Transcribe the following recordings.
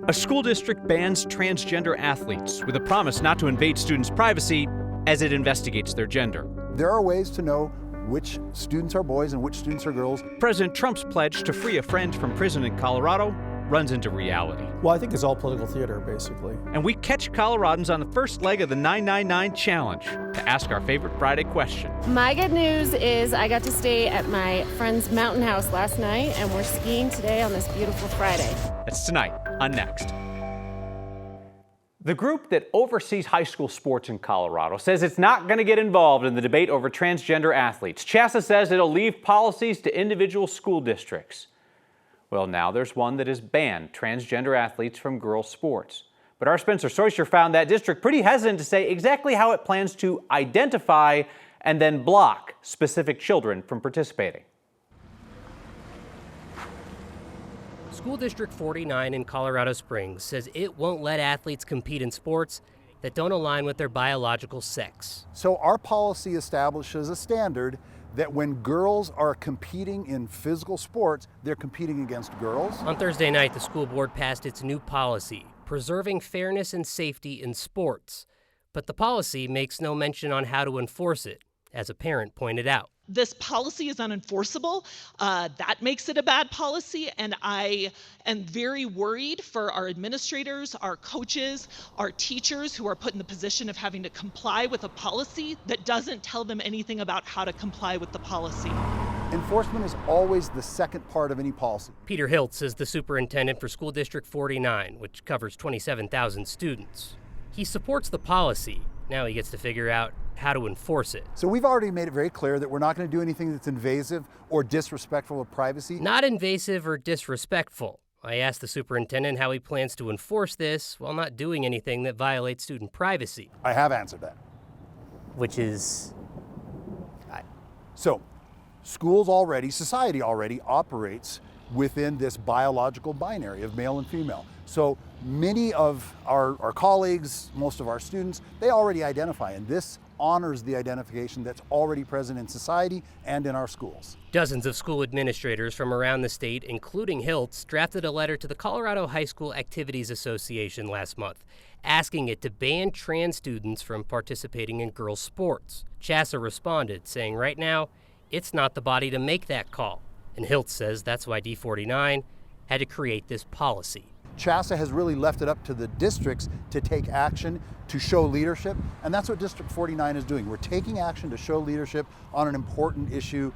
A school district bans transgender athletes with a promise not to invade students' privacy as it investigates their gender. There are ways to know which students are boys and which students are girls. President Trump's pledge to free a friend from prison in Colorado runs into reality. Well, I think it's all political theater, basically. And we catch Coloradans on the first leg of the 999 challenge to ask our favorite Friday question. My good news is I got to stay at my friend's mountain house last night, and we're skiing today on this beautiful Friday. That's tonight on Next. The group that oversees high school sports in Colorado says it's not going to get involved in the debate over transgender athletes. CHSAA says it'll leave policies to individual school districts. Well, now there's one that has banned transgender athletes from girls' sports. But our Spencer Soyser found that district pretty hesitant to say exactly how it plans to identify and then block specific children from participating. School District 49 in Colorado Springs says it won't let athletes compete in sports that don't align with their biological sex. So our policy establishes a standard that when girls are competing in physical sports, they're competing against girls. On Thursday night, the school board passed its new policy, preserving fairness and safety in sports. But the policy makes no mention on how to enforce it, as a parent pointed out. This policy is unenforceable. That makes it a bad policy, and I am very worried for our administrators, our coaches, our teachers who are put in the position of having to comply with a policy that doesn't tell them anything about how to comply with the policy. Enforcement is always the second part of any policy. Peter Hiltz is the superintendent for School District 49, which covers 27,000 students. He supports the policy. Now he gets to figure out how to enforce it. So we've already made it very clear that we're not going to do anything that's invasive or disrespectful of privacy. Not invasive or disrespectful. I asked the superintendent how he plans to enforce this while not doing anything that violates student privacy. I have answered that. Which is? So schools already, society already operates within this biological binary of male and female. So many of our colleagues, most of our students, they already identify, and this honors the identification that's already present in society and in our schools. Dozens of school administrators from around the state, including Hiltz, drafted a letter to the Colorado High School Activities Association last month, asking it to ban trans students from participating in girls' sports. CHSAA responded, saying right now, it's not the body to make that call. And Hiltz says that's why D49 had to create this policy. CHSAA has really left it up to the districts to take action, to show leadership, and that's what District 49 is doing. We're taking action to show leadership on an important issue.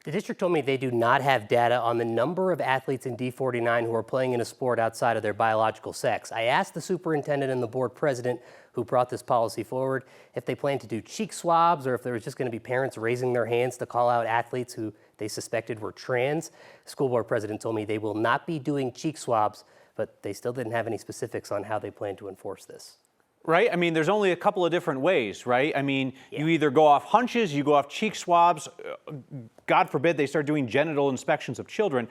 The district told me they do not have data on the number of athletes in D49 who are playing in a sport outside of their biological sex. I asked the superintendent and the board president who brought this policy forward if they plan to do cheek swabs or if there was just going to be parents raising their hands to call out athletes who they suspected were trans. The school board president told me they will not be doing cheek swabs, but they still didn't have any specifics on how they plan to enforce this. Right? I mean, there's only a couple of different ways, right? I mean, You either go off hunches, you go off cheek swabs. God forbid they start doing genital inspections of children.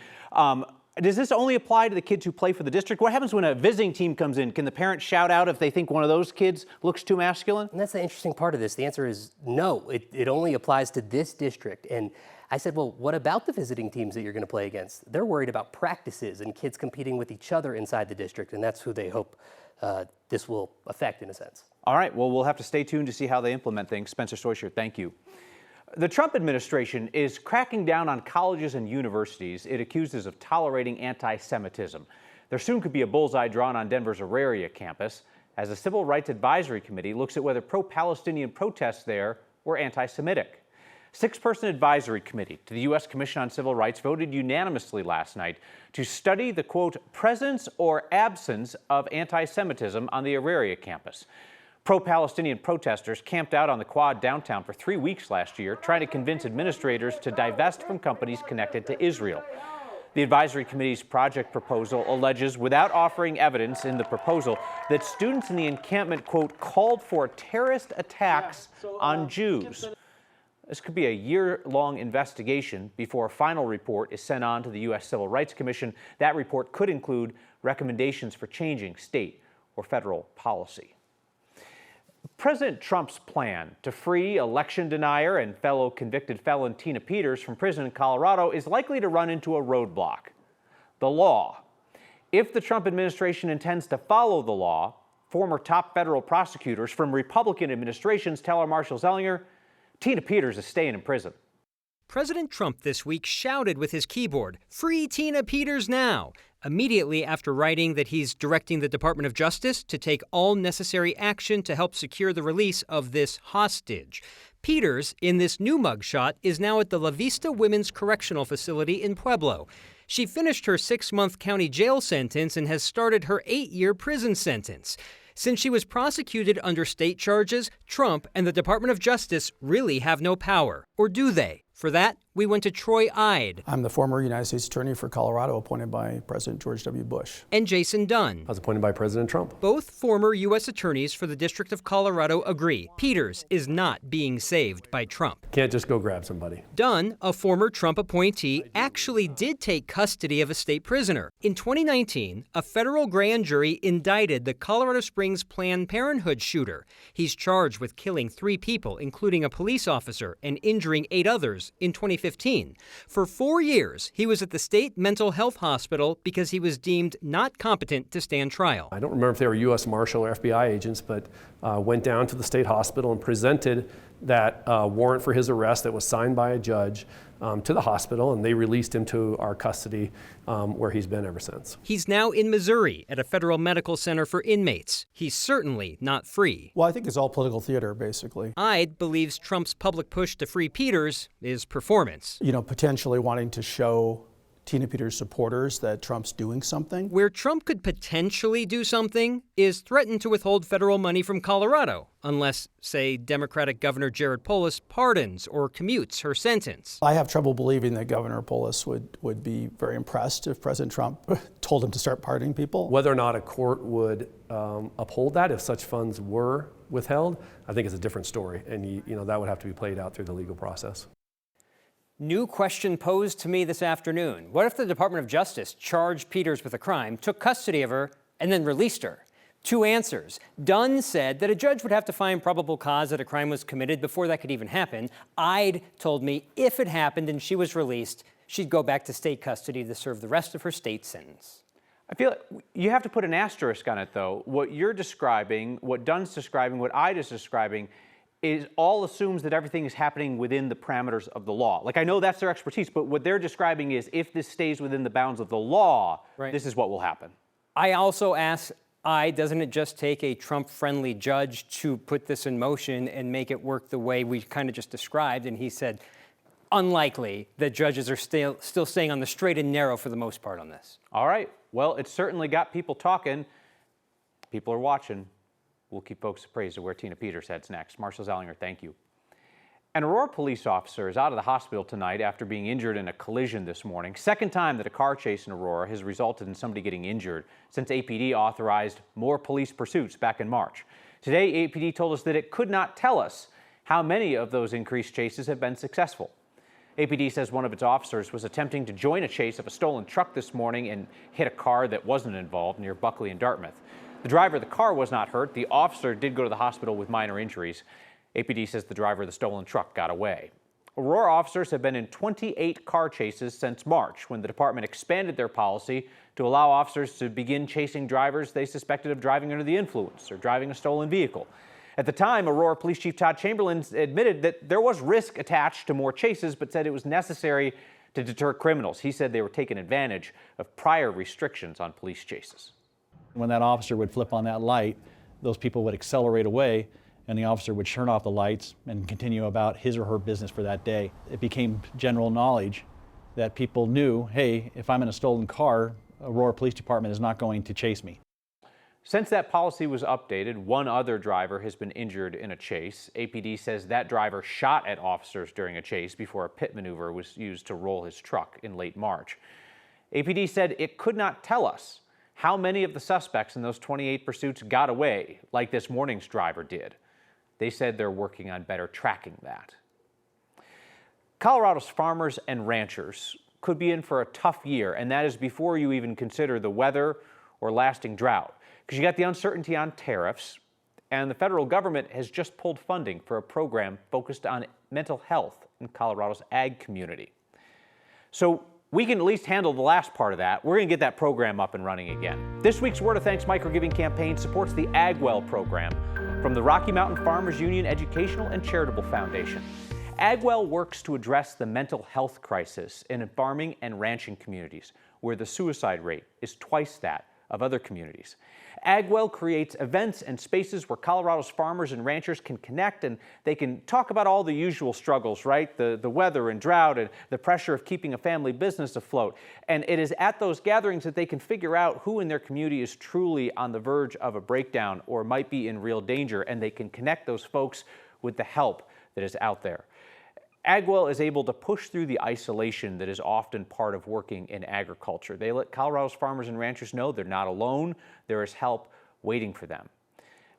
Does this only apply to the kids who play for the district? What happens when a visiting team comes in? Can the parents shout out if they think one of those kids looks too masculine? And that's the interesting part of this. The answer is no. It only applies to this district. And I said, well, what about the visiting teams that you're going to play against? They're worried about practices and kids competing with each other inside the district, and that's who they hope this will affect in a sense. All right, well, we'll have to stay tuned to see how they implement things. Spencer Soyser, thank you. The Trump administration is cracking down on colleges and universities it accuses of tolerating anti-Semitism. There soon could be a bullseye drawn on Denver's Auraria campus as a Civil Rights Advisory Committee looks at whether pro-Palestinian protests there were anti-Semitic. Six-person advisory committee to the U.S. Commission on Civil Rights voted unanimously last night to study the, quote, presence or absence of anti-Semitism on the Auraria campus. Pro-Palestinian protesters camped out on the Quad downtown for 3 weeks last year, trying to convince administrators to divest from companies connected to Israel. The advisory committee's project proposal alleges, without offering evidence in the proposal, that students in the encampment, quote, called for terrorist attacks on Jews. This could be a year-long investigation before a final report is sent on to the U.S. Civil Rights Commission. That report could include recommendations for changing state or federal policy. President Trump's plan to free election denier and fellow convicted felon Tina Peters from prison in Colorado is likely to run into a roadblock. The law. If the Trump administration intends to follow the law, former top federal prosecutors from Republican administrations tell our Marshall Zellinger Tina Peters is staying in prison. President Trump this week shouted with his keyboard, "Free Tina Peters now!" immediately after writing that he's directing the Department of Justice to take all necessary action to help secure the release of this hostage. Peters, in this new mugshot, is now at the La Vista Women's Correctional Facility in Pueblo. She finished her 6-month county jail sentence and has started her 8-year prison sentence. Since she was prosecuted under state charges, Trump and the Department of Justice really have no power. Or do they? For that, we went to Troy Ide. I'm the former United States Attorney for Colorado appointed by President George W. Bush. And Jason Dunn. I was appointed by President Trump. Both former U.S. attorneys for the District of Colorado agree Peters is not being saved by Trump. Can't just go grab somebody. Dunn, a former Trump appointee, actually did take custody of a state prisoner. In 2019, a federal grand jury indicted the Colorado Springs Planned Parenthood shooter. He's charged with killing 3 people, including a police officer, and injuring 8 others in 2015. For 4 years, he was at the state mental health hospital because he was deemed not competent to stand trial. I don't remember if they were U.S. Marshal or FBI agents, but went down to the state hospital and presented that warrant for his arrest that was signed by a judge to the hospital, and they released him to our custody where he's been ever since. He's now in Missouri at a federal medical center for inmates. He's certainly not free. Well, I think it's all political theater, basically. Ide believes Trump's public push to free Peters is performance. Potentially wanting to show Tina Peters supporters that Trump's doing something. Where Trump could potentially do something is threaten to withhold federal money from Colorado, unless, say, Democratic Governor Jared Polis pardons or commutes her sentence. I have trouble believing that Governor Polis would be very impressed if President Trump told him to start pardoning people. Whether or not a court would uphold that if such funds were withheld, I think is a different story, and that would have to be played out through the legal process. New question posed to me this afternoon. What if the Department of Justice charged Peters with a crime, took custody of her, and then released her? 2 answers. Dunn said that a judge would have to find probable cause that a crime was committed before that could even happen. Ide told me if it happened and she was released, she'd go back to state custody to serve the rest of her state sentence. I feel like you have to put an asterisk on it, though. What you're describing, what Dunn's describing, what Ide is describing, is all assumes that everything is happening within the parameters of the law. Like, I know that's their expertise, but what they're describing is if this stays within the bounds of the law, This is what will happen. I also asked Ide, doesn't it just take a Trump-friendly judge to put this in motion and make it work the way we kind of just described? And he said, unlikely that judges are still staying on the straight and narrow for the most part on this. All right. Well, it's certainly got people talking. People are watching. We'll keep folks appraised of where Tina Peters heads next. Marshall Zellinger, thank you. An Aurora police officer is out of the hospital tonight after being injured in a collision this morning. Second time that a car chase in Aurora has resulted in somebody getting injured since APD authorized more police pursuits back in March. Today, APD told us that it could not tell us how many of those increased chases have been successful. APD says one of its officers was attempting to join a chase of a stolen truck this morning and hit a car that wasn't involved near Buckley and Dartmouth. The driver of the car was not hurt. The officer did go to the hospital with minor injuries. APD says the driver of the stolen truck got away. Aurora officers have been in 28 car chases since March, when the department expanded their policy to allow officers to begin chasing drivers they suspected of driving under the influence or driving a stolen vehicle. At the time, Aurora Police Chief Todd Chamberlain admitted that there was risk attached to more chases, but said it was necessary to deter criminals. He said they were taking advantage of prior restrictions on police chases. When that officer would flip on that light, those people would accelerate away, and the officer would turn off the lights and continue about his or her business for that day. It became general knowledge that people knew, hey, if I'm in a stolen car, Aurora Police Department is not going to chase me. Since that policy was updated, one other driver has been injured in a chase. APD says that driver shot at officers during a chase before a pit maneuver was used to roll his truck in late March. APD said it could not tell us how many of the suspects in those 28 pursuits got away, like this morning's driver did. They said they're working on better tracking that. Colorado's farmers and ranchers could be in for a tough year, and that is before you even consider the weather or lasting drought. Because you got the uncertainty on tariffs, and the federal government has just pulled funding for a program focused on mental health in Colorado's ag community. So We can at least handle the last part of that. We're going to get that program up and running again. This week's Word of Thanks microgiving campaign supports the AgWell program from the Rocky Mountain Farmers Union Educational and Charitable Foundation. AgWell works to address the mental health crisis in farming and ranching communities, where the suicide rate is twice that of other communities. AgWell creates events and spaces where Colorado's farmers and ranchers can connect, and they can talk about all the usual struggles, right? The weather and drought and the pressure of keeping a family business afloat. And it is at those gatherings that they can figure out who in their community is truly on the verge of a breakdown or might be in real danger, and they can connect those folks with the help that is out there. AgWell is able to push through the isolation that is often part of working in agriculture. They let Colorado's farmers and ranchers know they're not alone. There is help waiting for them.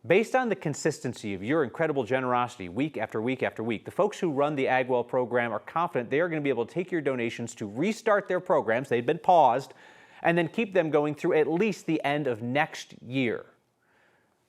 Based on the consistency of your incredible generosity week after week after week, the folks who run the AgWell program are confident they are going to be able to take your donations to restart their programs. They've been paused, and then keep them going through at least the end of next year.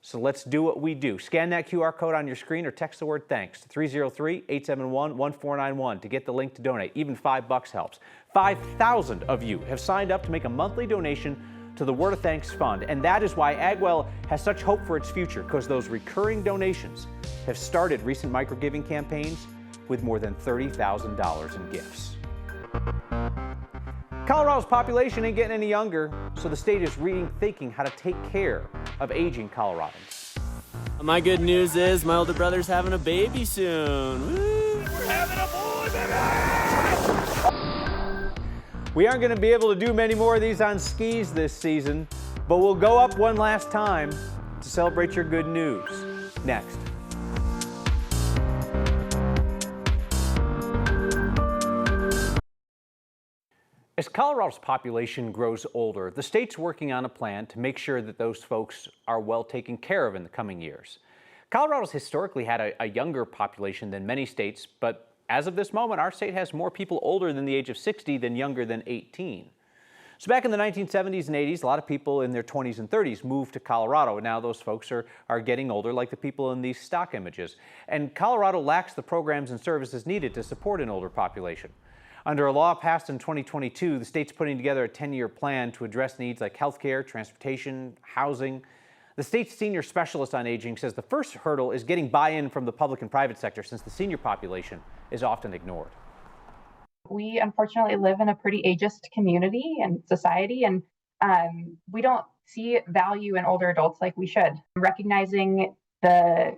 So let's do what we do. Scan that QR code on your screen or text the word thanks to 303-871-1491 to get the link to donate. Even $5 helps. 5,000 of you have signed up to make a monthly donation to the Word of Thanks Fund, and that is why AgWell has such hope for its future, because those recurring donations have started recent microgiving campaigns with more than $30,000 in gifts. Colorado's population ain't getting any younger, so the state is rethinking how to take care of aging Coloradans. My good news is my older brother's having a baby soon. Woo! We're having a boy, baby! We aren't going to be able to do many more of these on skis this season, but we'll go up one last time to celebrate your good news. Next. As Colorado's population grows older, the state's working on a plan to make sure that those folks are well taken care of in the coming years. Colorado's historically had a younger population than many states, but as of this moment, our state has more people older than the age of 60 than younger than 18. So back in the 1970s and 80s, a lot of people in their 20s and 30s moved to Colorado. Now those folks are getting older, like the people in these stock images. And Colorado lacks the programs and services needed to support an older population. Under a law passed in 2022, the state's putting together a 10-year plan to address needs like healthcare, transportation, housing. The state's senior specialist on aging says the first hurdle is getting buy-in from the public and private sector, since the senior population is often ignored. We unfortunately live in a pretty ageist community and society, and we don't see value in older adults like we should. Recognizing the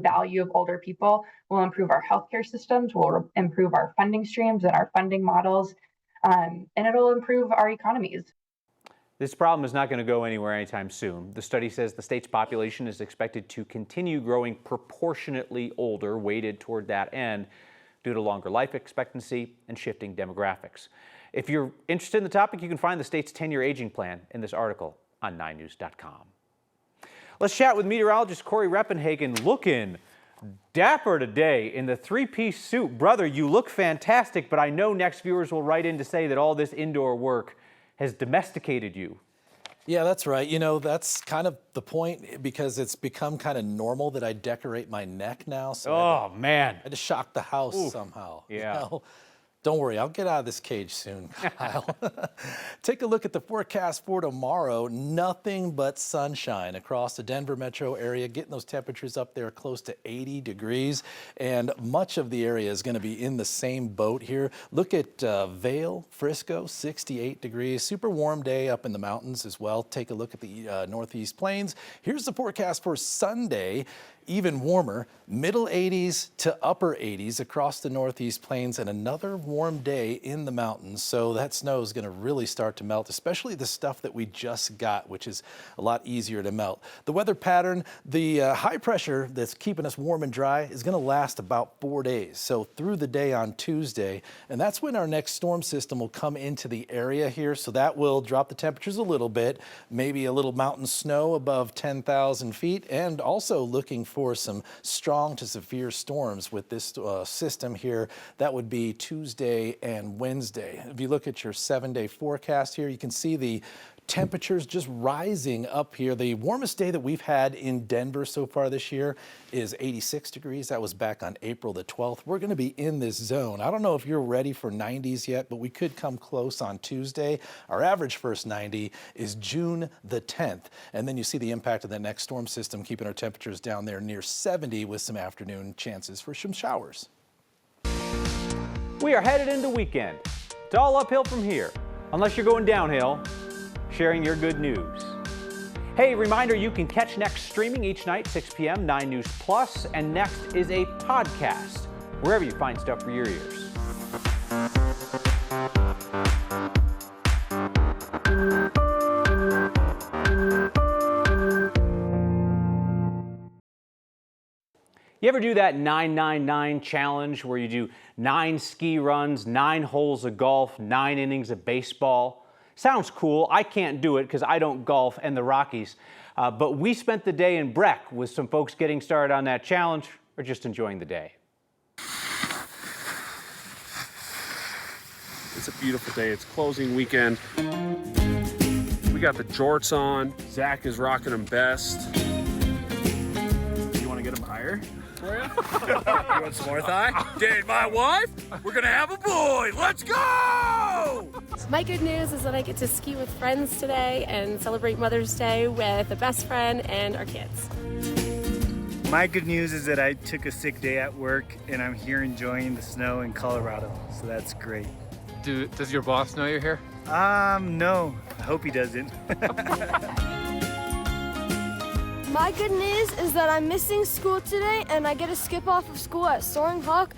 value of older people will improve our healthcare systems, will improve our funding streams and our funding models, and it'll improve our economies. This problem is not going to go anywhere anytime soon. The study says the state's population is expected to continue growing proportionately older, weighted toward that end, due to longer life expectancy and shifting demographics. If you're interested in the topic, you can find the state's 10-year aging plan in this article on 9news.com. Let's chat with meteorologist Corey Reppenhagen, looking dapper today in the three-piece suit. Brother, you look fantastic, but I know next viewers will write in to say that all this indoor work has domesticated you. Yeah, that's right. You know, that's kind of the point, because it's become kind of normal that I decorate my neck now. So oh, man. I had to shock the house somehow. Yeah. You know? Don't worry, I'll get out of this cage soon, Kyle. Take a look at the forecast for tomorrow. Nothing but sunshine across the Denver metro area, getting those temperatures up there close to 80 degrees. And much of the area is going to be in the same boat here. Look at Vail, Frisco, 68 degrees. Super warm day up in the mountains as well. Take a look at the Northeast Plains. Here's the forecast for Sunday. Even warmer, middle 80s to upper 80s across the Northeast Plains, and another warm day in the mountains. So that snow is going to really start to melt, especially the stuff that we just got, which is a lot easier to melt. The weather pattern, the high pressure that's keeping us warm and dry is going to last about 4 days. So through the day on Tuesday, and that's when our next storm system will come into the area here. So that will drop the temperatures a little bit, maybe a little mountain snow above 10,000 feet, and also looking for some strong to severe storms with this system here. That would be Tuesday and Wednesday. If you look at your 7-day forecast here, you can see the temperatures just rising up here. The warmest day that we've had in Denver so far this year is 86 degrees. That was back on April the 12th. We're going to be in this zone. I don't know if you're ready for 90s yet, but we could come close on Tuesday. Our average first 90 is June the 10th. And then you see the impact of that next storm system keeping our temperatures down there near 70 with some afternoon chances for some showers. We are headed into weekend. It's all uphill from here, unless you're going downhill, sharing your good news. Hey, reminder, you can catch Next streaming each night, 6 p.m., 9 News Plus, and Next is a podcast, wherever you find stuff for your ears. You ever do that 9-9-9 challenge where you do 9 ski runs, 9 holes of golf, 9 innings of baseball? Sounds cool. I can't do it because I don't golf and the Rockies. But we spent the day in Breck with some folks getting started on that challenge or just enjoying the day. It's a beautiful day. It's closing weekend. We got the jorts on. Zach is rocking them best. You want to get them higher? For you? You want some more thigh? Date my wife? We're gonna have a boy. Let's go! My good news is that I get to ski with friends today and celebrate Mother's Day with a best friend and our kids. My good news is that I took a sick day at work and I'm here enjoying the snow in Colorado, so that's great. Does your boss know you're here? No. I hope he doesn't. My good news is that I'm missing school today and I get to skip off of school at Soaring Hawk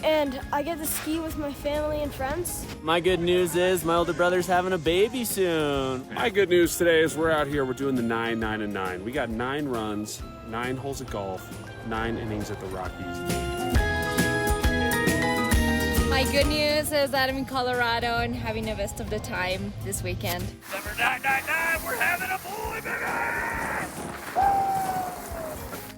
and I get to ski with my family and friends. My good news is my older brother's having a baby soon. My good news today is we're out here, we're doing the 9, 9, and 9. We got 9 runs, 9 holes of golf, 9 innings at the Rockies. My good news is that I'm in Colorado and having the best of the time this weekend. Number 999, we're having a boy, baby!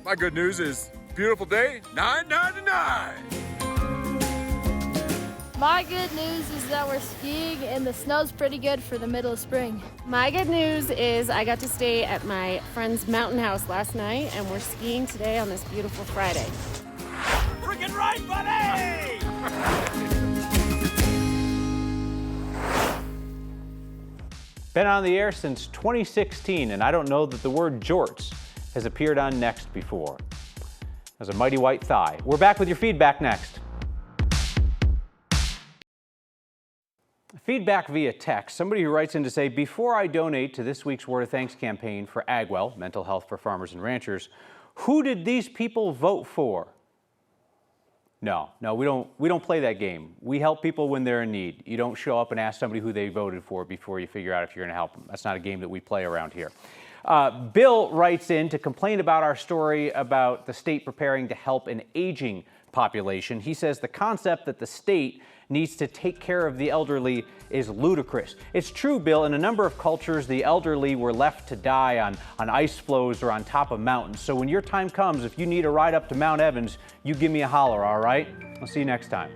My good news is beautiful day, 9-9-9. My good news is that we're skiing and the snow's pretty good for the middle of spring. My good news is I got to stay at my friend's mountain house last night and we're skiing today on this beautiful Friday. Freaking right, buddy! Been on the air since 2016, and I don't know that the word jorts has appeared on Next before. As a mighty white thigh. We're back with your feedback next. Feedback via text. Somebody who writes in to say, before I donate to this week's Word of Thanks campaign for AgWell, mental health for farmers and ranchers, who did these people vote for? No, we don't play that game. We help people when they're in need. You don't show up and ask somebody who they voted for before you figure out if you're going to help them. That's not a game that we play around here. Bill writes in to complain about our story about the state preparing to help an aging population. He says the concept that the state needs to take care of the elderly is ludicrous. It's true, Bill, in a number of cultures, the elderly were left to die on ice floes or on top of mountains. So when your time comes, if you need a ride up to Mount Evans, you give me a holler, all right? I'll see you next time.